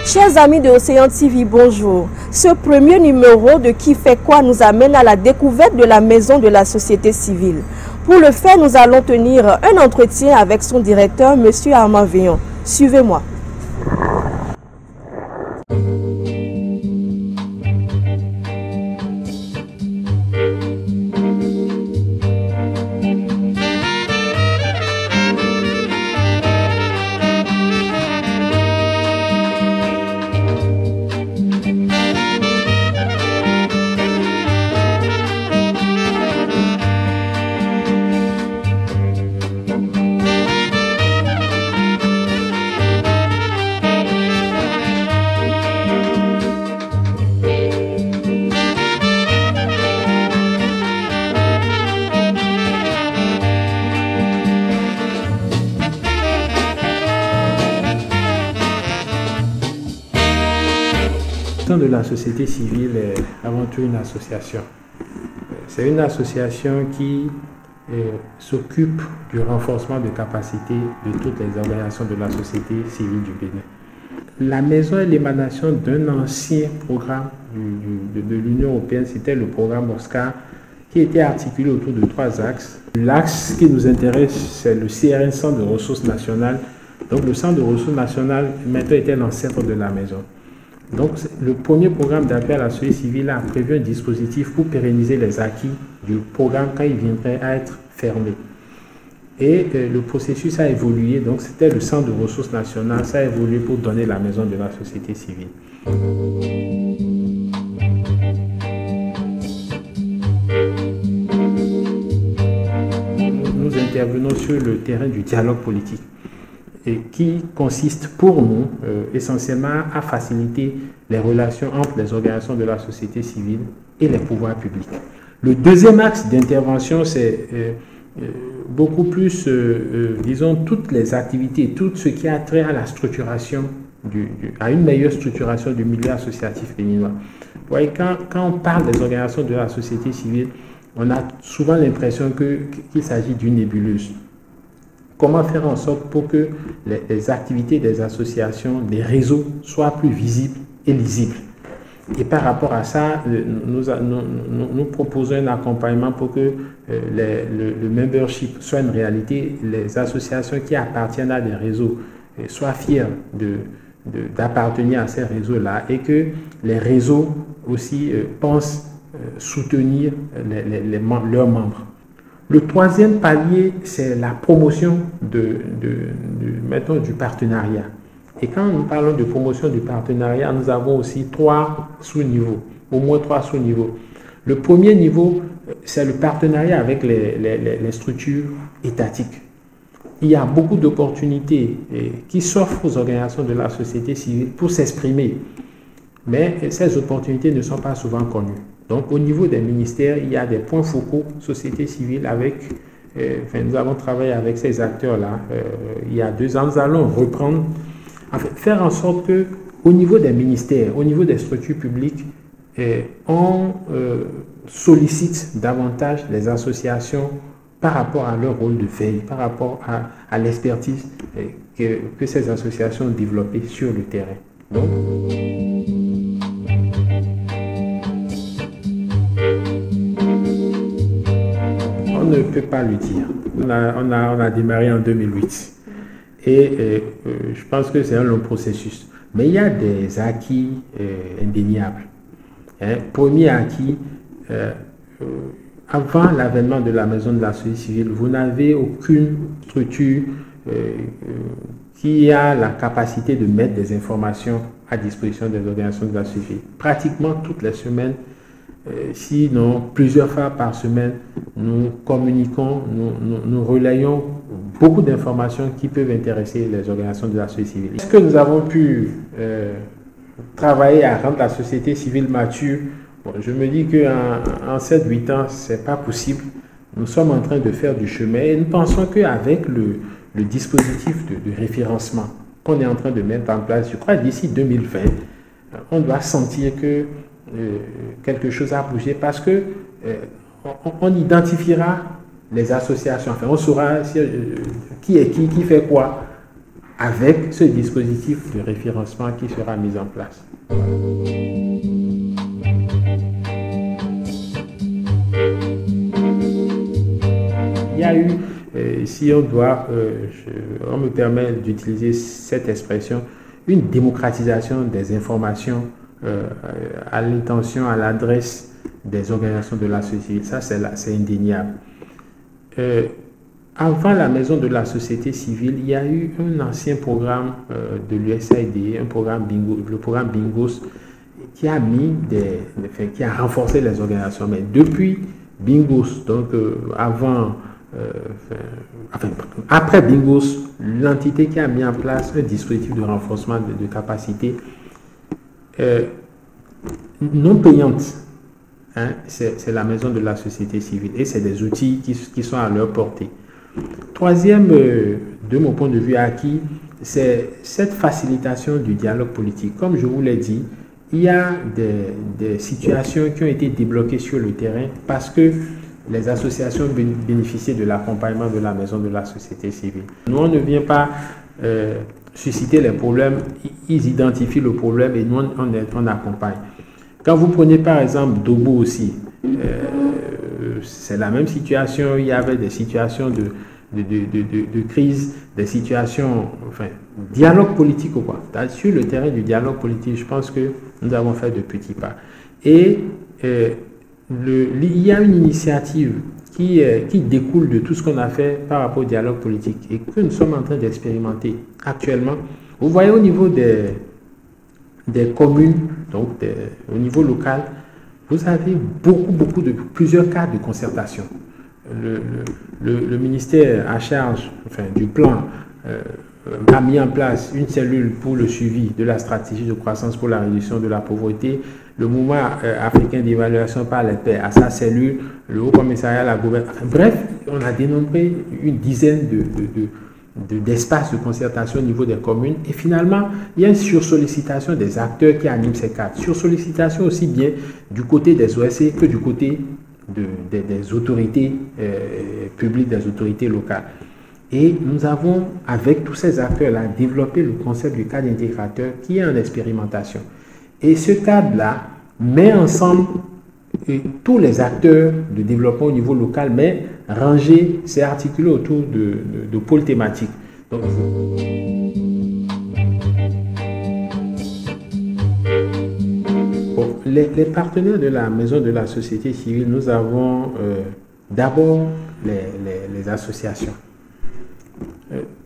Chers amis de Océan TV, bonjour. Ce premier numéro de Qui fait quoi nous amène à la découverte de la maison de la société civile. Pour le faire, nous allons tenir un entretien avec son directeur, M. Armand Veillon. Suivez-moi. De la société civile est avant tout une association. C'est une association qui s'occupe du renforcement des capacités de toutes les organisations de la société civile du Bénin. La maison est l'émanation d'un ancien programme de l'Union européenne, c'était le programme OSCAR, qui était articulé autour de 3 axes. L'axe qui nous intéresse, c'est le CRN, Centre de ressources nationales. Donc le Centre de ressources nationales maintenant était l'ancêtre de la maison. Donc, le premier programme d'appui à la société civile a prévu un dispositif pour pérenniser les acquis du programme quand il viendrait à être fermé. Et le processus a évolué, donc c'était le Centre de ressources nationales, ça a évolué pour donner la maison de la société civile. Nous intervenons sur le terrain du dialogue politique, et qui consiste pour nous essentiellement à faciliter les relations entre les organisations de la société civile et les pouvoirs publics. Le deuxième axe d'intervention, c'est beaucoup plus, disons, toutes les activités, tout ce qui a trait à la structuration, à une meilleure structuration du milieu associatif béninois. Vous voyez, quand on parle des organisations de la société civile, on a souvent l'impression qu'il s'agit d'une nébuleuse. Comment faire en sorte pour que les activités des associations, des réseaux soient plus visibles et lisibles. Et par rapport à ça, nous proposons un accompagnement pour que le membership soit une réalité. Les associations qui appartiennent à des réseaux soient fiers d'appartenir à ces réseaux-là et que les réseaux aussi pensent soutenir leurs membres. Le troisième palier, c'est la promotion du partenariat. Et quand nous parlons de promotion du partenariat, nous avons aussi 3 sous-niveaux, au moins 3 sous-niveaux. Le premier niveau, c'est le partenariat avec les structures étatiques. Il y a beaucoup d'opportunités qui s'offrent aux organisations de la société civile pour s'exprimer, mais ces opportunités ne sont pas souvent connues. Donc, au niveau des ministères, il y a des points focaux, société civile, nous avons travaillé avec ces acteurs-là il y a 2 ans. Nous allons reprendre, faire en sorte qu'au niveau des ministères, au niveau des structures publiques, on sollicite davantage les associations par rapport à leur rôle de veille, par rapport à l'expertise que ces associations ont développée sur le terrain. Donc, on ne peut pas le dire. On a démarré en 2008 et je pense que c'est un long processus. Mais il y a des acquis indéniables. Premier acquis, avant l'avènement de la maison de la société civile, vous n'avez aucune structure qui a la capacité de mettre des informations à disposition des organisations de la société civile. Pratiquement toutes les semaines, sinon plusieurs fois par semaine, nous communiquons, nous relayons beaucoup d'informations qui peuvent intéresser les organisations de la société civile. Est-ce que nous avons pu travailler à rendre la société civile mature? Bon, je me dis qu'en 7-8 ans, ce n'est pas possible. Nous sommes en train de faire du chemin et nous pensons qu'avec le dispositif de référencement qu'on est en train de mettre en place, je crois d'ici 2020, on doit sentir que quelque chose a bougé parce que on identifiera les associations, enfin, on saura qui est qui fait quoi avec ce dispositif de référencement qui sera mis en place. Il y a eu, si on me permet d'utiliser cette expression, une démocratisation des informations à l'intention, à l'adresse des organisations de la société. Ça, c'est indéniable. Avant la maison de la société civile, il y a eu un ancien programme de l'USAID, le programme Bingos, qui a renforcé les organisations. Mais depuis Bingos, donc après Bingos, l'entité qui a mis en place un dispositif de renforcement de capacité non payante, hein, c'est la maison de la société civile et c'est des outils qui sont à leur portée. Troisième, de mon point de vue acquis, c'est cette facilitation du dialogue politique. Comme je vous l'ai dit, il y a des situations qui ont été débloquées sur le terrain parce que les associations bénéficiaient de l'accompagnement de la maison de la société civile. Nous, on ne vient pas susciter les problèmes, ils identifient le problème et nous, on accompagne. Quand vous prenez par exemple Dobo aussi, c'est la même situation, il y avait des situations de crise, des situations, enfin, dialogue politique ou quoi. Sur le terrain du dialogue politique, je pense que nous avons fait de petits pas. Et il y a une initiative qui découle de tout ce qu'on a fait par rapport au dialogue politique et que nous sommes en train d'expérimenter actuellement. Vous voyez au niveau des communes, donc au niveau local, vous avez plusieurs cadres de concertation. Le ministère à charge du plan a mis en place une cellule pour le suivi de la stratégie de croissance pour la réduction de la pauvreté. Le mouvement africain d'évaluation par les pairs à sa cellule, le Haut Commissariat à la gouvernance. Bref, on a dénombré une dizaine d'espaces de concertation au niveau des communes. Et finalement, il y a une sursollicitation des acteurs qui animent ces cadres. Sursollicitation aussi bien du côté des OSC que du côté des autorités publiques, des autorités locales. Et nous avons, avec tous ces acteurs-là, développé le concept du cadre intégrateur qui est en expérimentation. Et ce cadre-là met ensemble tous les acteurs de développement au niveau local, mais rangé, c'est articulé autour de pôles thématiques. Donc, les partenaires de la maison de la société civile, nous avons d'abord les associations.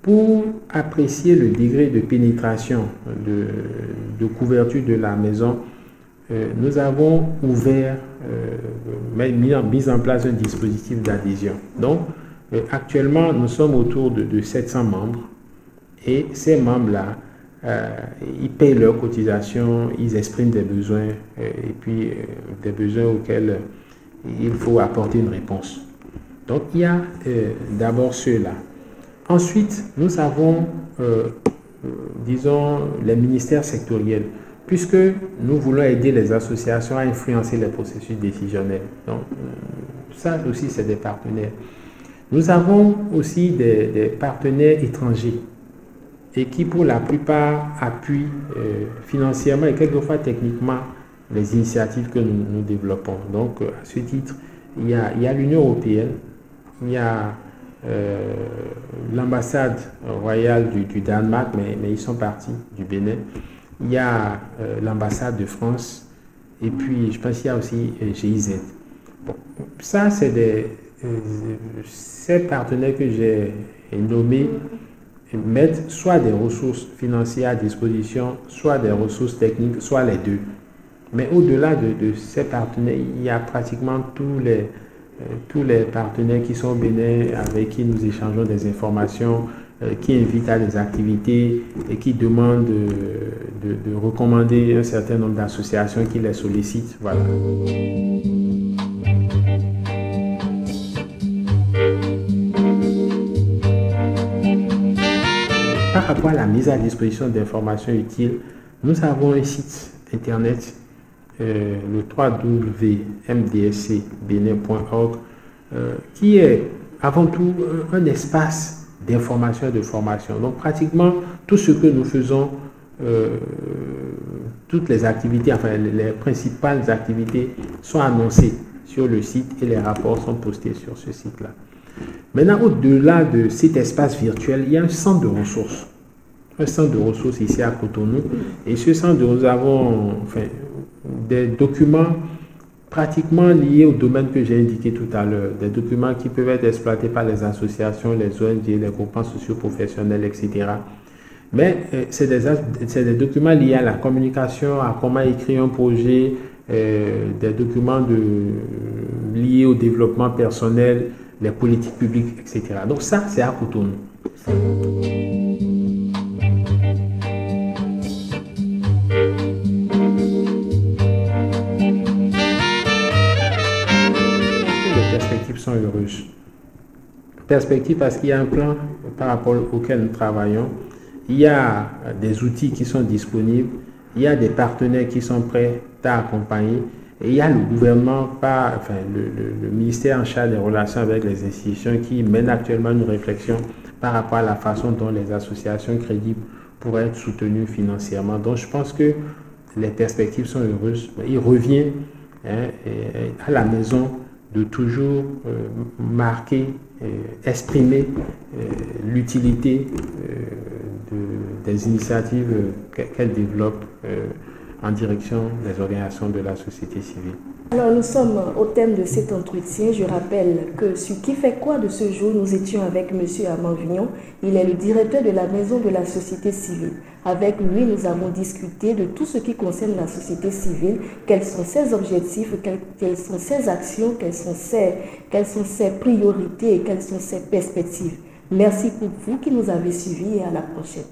Pour apprécier le degré de pénétration, de couverture de la maison, nous avons mis en place un dispositif d'adhésion. Donc, actuellement, nous sommes autour de 700 membres et ces membres-là, ils payent leurs cotisations, ils expriment des besoins et puis des besoins auxquels il faut apporter une réponse. Donc, il y a d'abord ceux-là. Ensuite, nous avons, disons, les ministères sectoriels, puisque nous voulons aider les associations à influencer les processus décisionnels. Donc, ça aussi, c'est des partenaires. Nous avons aussi des partenaires étrangers et qui, pour la plupart, appuient financièrement et quelquefois techniquement les initiatives que nous développons. Donc, à ce titre, il y a l'Union européenne, il y a l'ambassade royale du Danemark, mais ils sont partis du Bénin. Il y a l'ambassade de France et puis je pense qu'il y a aussi GIZ. Bon, ça, c'est ces partenaires que j'ai nommés mettent soit des ressources financières à disposition, soit des ressources techniques, soit les deux. Mais au-delà de ces partenaires, il y a pratiquement tous les partenaires qui sont au Bénin, avec qui nous échangeons des informations, qui invitent à des activités et qui demandent de recommander un certain nombre d'associations qui les sollicitent. Voilà. Par rapport à la mise à disposition d'informations utiles, nous avons un site internet le www.mdscbenin.org, qui est avant tout un espace d'information et de formation. Donc pratiquement tout ce que nous faisons, toutes les activités, enfin les principales activités sont annoncées sur le site et les rapports sont postés sur ce site-là. Maintenant, au-delà de cet espace virtuel, il y a un centre de ressources. Un centre de ressources ici à Cotonou. Et ce centre, nous avons des documents pratiquement liés au domaine que j'ai indiqué tout à l'heure. Des documents qui peuvent être exploités par les associations, les ONG, les groupements socio-professionnels, etc. Mais c'est des documents liés à la communication, à comment écrire un projet, des documents liés au développement personnel, les politiques publiques, etc. Donc ça, c'est à Cotonou. Les perspectives sont heureuses. Perspectives parce qu'il y a un plan par rapport auquel nous travaillons. Il y a des outils qui sont disponibles, il y a des partenaires qui sont prêts à accompagner et il y a le gouvernement, le ministère en charge des relations avec les institutions qui mène actuellement une réflexion par rapport à la façon dont les associations crédibles pourraient être soutenues financièrement. Donc je pense que les perspectives sont heureuses. Il revient à la maison de toujours marquer, exprimer l'utilité des initiatives qu'elle développe en direction des organisations de la société civile. Alors nous sommes au thème de cet entretien. Je rappelle que sur Qui fait quoi de ce jour, nous étions avec M. Armand Vignon. Il est le directeur de la Maison de la société civile. Avec lui, nous avons discuté de tout ce qui concerne la société civile, quels sont ses objectifs, quelles sont ses actions, quelles sont ses priorités et quelles sont ses perspectives. Merci pour vous qui nous avez suivis et à la prochaine.